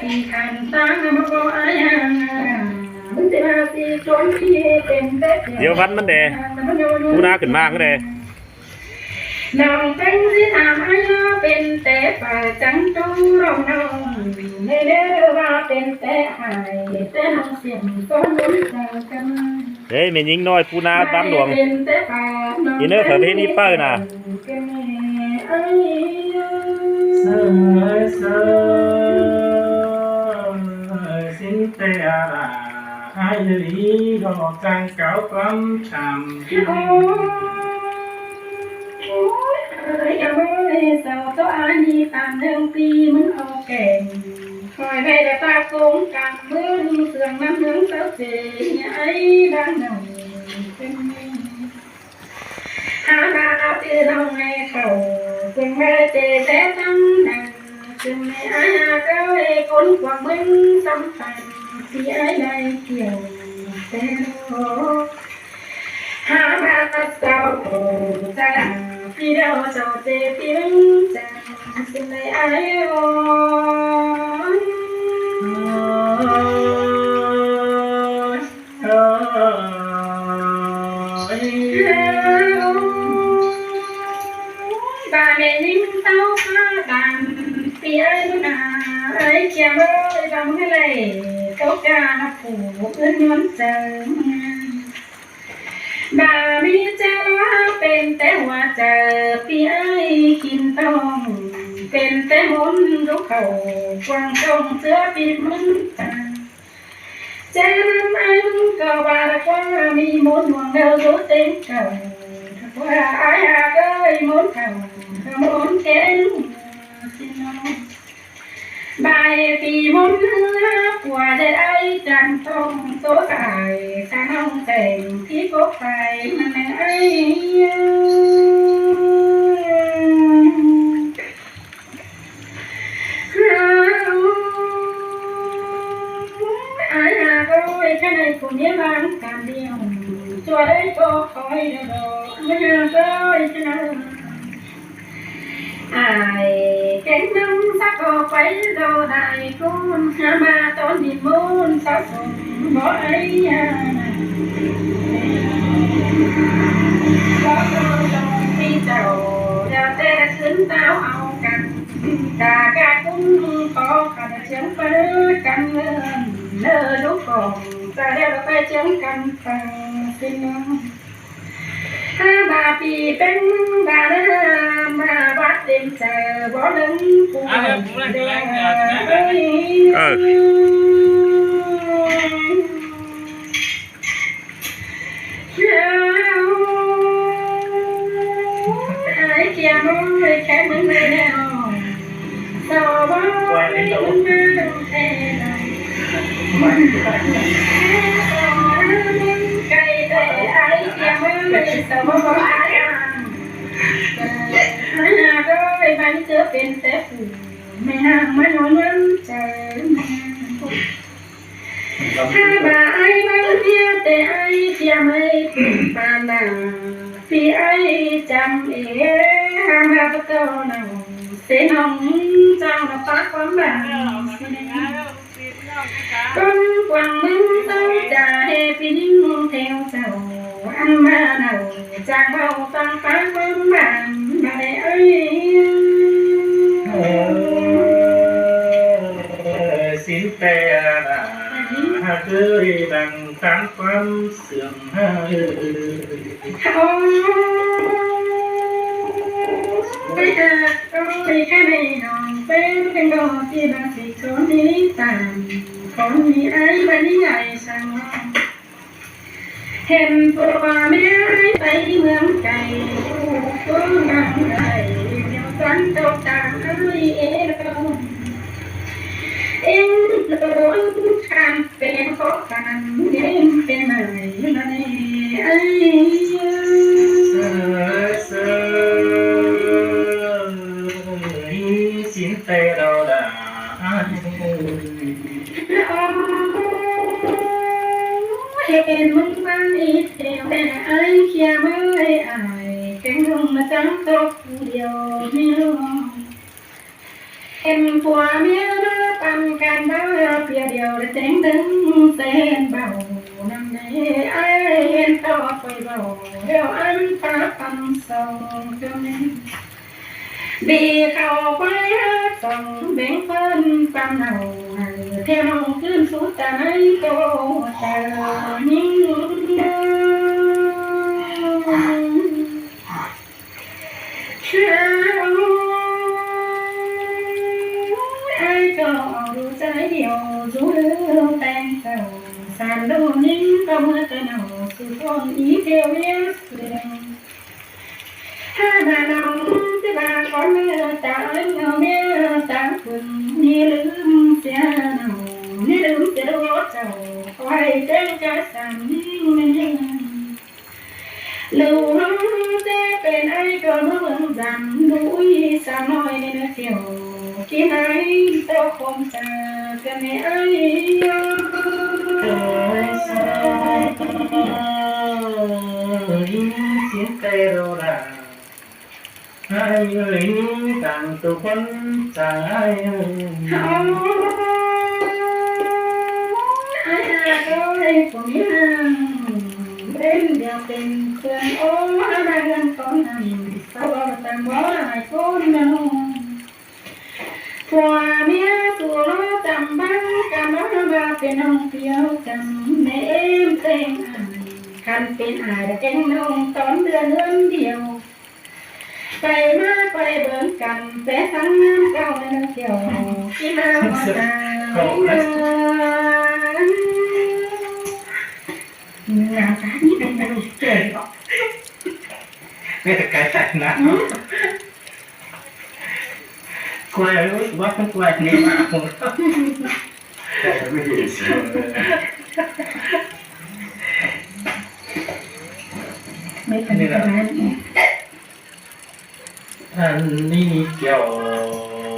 ปีขันตั้งมาก็อายห่างมันจะมาสีจนที่เป็นแต่เดี๋ยววันมันเดกูน่าขึ้นมากก็เดน้องเป็นที่ถามให้เป็นแต่ป่าจังจูร้องน้องไม่ได้ว่าเป็นแต่หายแต่น้องเสียงก็ลุ้นกันเฮ้ยแม่ยิงน้อยปูนาบ้านหลวงอีเนอร์เผยเพลงนี้เปิ้ลน่ะสินเตอาลาไอลีดอกจังเก่ากล้ำช้ำยังไม่เศร้าตัวอันนี้ตามเดิมปีมันเอาแก่คอยให้แต่ตาโกงกางมือเสื่อมน้ำเนื้อเต้าเสียไอ้บ้านหน่อยเป็นหาบาเอาตีเราไงเขาจึงไม่เจแต่ตั้งดังจึงไม่อาก็ไอ้คนกว่ามึงสำคัญที่ไอ้ได้เกี่ยวแต่หาบาเศร้าใจพี่เดาเจ้าเจ็บพี่มึงจังสิ่งใดไอ้โอบาเมนิมเต้าข้าบานพี่ไอ้นาไอ้เขียมไอ้ดำให้เลยเต้ากาผูกเอื้อนย้อนเจิงบามีเจ้าว่าเป็นแต่ว่าเจอพี่ไอ้กินต้องเป็นแต่มนลูกเขากวางจงเสื้อปีกมันตาเจ้าน้ำมันก็ว่าว่ามีมนหวงเดินรู้เต็มเก่าว่าไอ้หาเอ้ยมนเก่ามนแก่นสิน้องบายปีมนกว่าได้ไอ้จันต้องโตตายข้าน้องแต่งที่กบไปมันไอ้ไอ้หาก็ไอ้แค่ในคนนี้บางการเดียวชัวได้ก็คอยเดาไม่หาก็ไอ้แค่นั้นไอ้แก่น้ำสักออกไปเราได้ก้นหามาตอนดินมูนสักคนบ่ไอ้ยาก็ต้องที่เจ้าอย่าแต่ขึ้นเต้าเอากันกากาคุ้มขอขัดเชียงไปกันเงินเลิศลูกกองจะได้เราไปเชียงกันฟังสิน้องถ้าบาปีเป็นบานามาวัดเต็มเจอบ่ลึงผู้ใดไอ้เกี่ยมไอ้แค่มึงไม่ได้สาวบ้าไอ้ตุ้มไอ้มันไก่แต่ไอ้เกี่ยมไอ้สาวบ้าไอ้หาก็ไอ้บ้านเจอเป็นแต่ผู้ไม่ห่างไม่นอนเงินใจถ้าบ่าไอ้บ้านเดียวแต่ไอ้เกี่ยมไอ้ปานดังพี่ไอ้จำห้ามรับตัวน้องเส้นน้องเจ้าหน้าปากความบางต้นกวางมึงต้องจ่าให้พี่นิ่งแถวเจ้าอันมาหน่าจากเบาฟังปากความบางมาได้เอ้ยสินเตอาลาเคยดังตามความเสื่อมไปเถอะไปแค่ไม่นอนเป็นดอกที่บางสิ่งคนนี้ต่างคนมีไอ้บ้านใหญ่สั่งเห็นตัวแม่ไปเมืองไกลตัวงานใดเดียวกันตกตาไอ้เอ็งตัวข้ามเป็นข้อกันเอ็งเป็นอะไรมาเนี่ยไอ้สินเตเราดาเห็นมึงบ้านอีเดียวแต่ไอ้เขียไม่ไอ้แกงลงมาจังตกเดียวไม่รู้เห็นผัวเมียมาปั่นกันบ้า tiếng đứng tên bầu năm nay ai yên to quay bầu đều ăn ta tâm sông cho nên bị khâu quay hát sông bén phân tâm nào theo nông cơn suốt tay cô chờ những ai có đủ trái điều rú lưu tan sầu sàn đâu nín tâm cái nào sự con ý theo biết hai bà nằm cái bà con mẹ ta ngào mẹ ta quỳnh như lưỡng xe nào như lưỡng xe đâu sầu quay trên cái sàn như lưu nó sẽเป็นai có mưa giảm núi xa nói nên chiều khi ai tao không xa cái mẹ ai tôi sai tiếng tê rô ra hai lính càng tù quân trái ai tôi cũng bên đèo tình thương ôm hai lần con nằm sau đó ta bỏ lại con đâu qua mía tùa nó tầm bắn cả nó baเป็นน้องเปียวจำแม่เอ็มเต็งอ่านคันเป็นอายแกงน้องตอนเดือนเดียวไปมาไปเบิ่งกันแต่ทั้งน้ำเก่าในน้ำเกี่ยวที่มาว่าตาlàm啥你别在这这个 nghe cái chạy nát quay lúc bắt không quay nghe mà không chạy mới hiểu gì mấy thằng này anh đi kiểu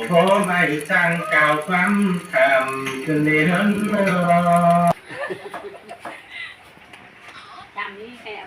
có bay sang cao lắm thầm cần đi hơn Làm đi kẹo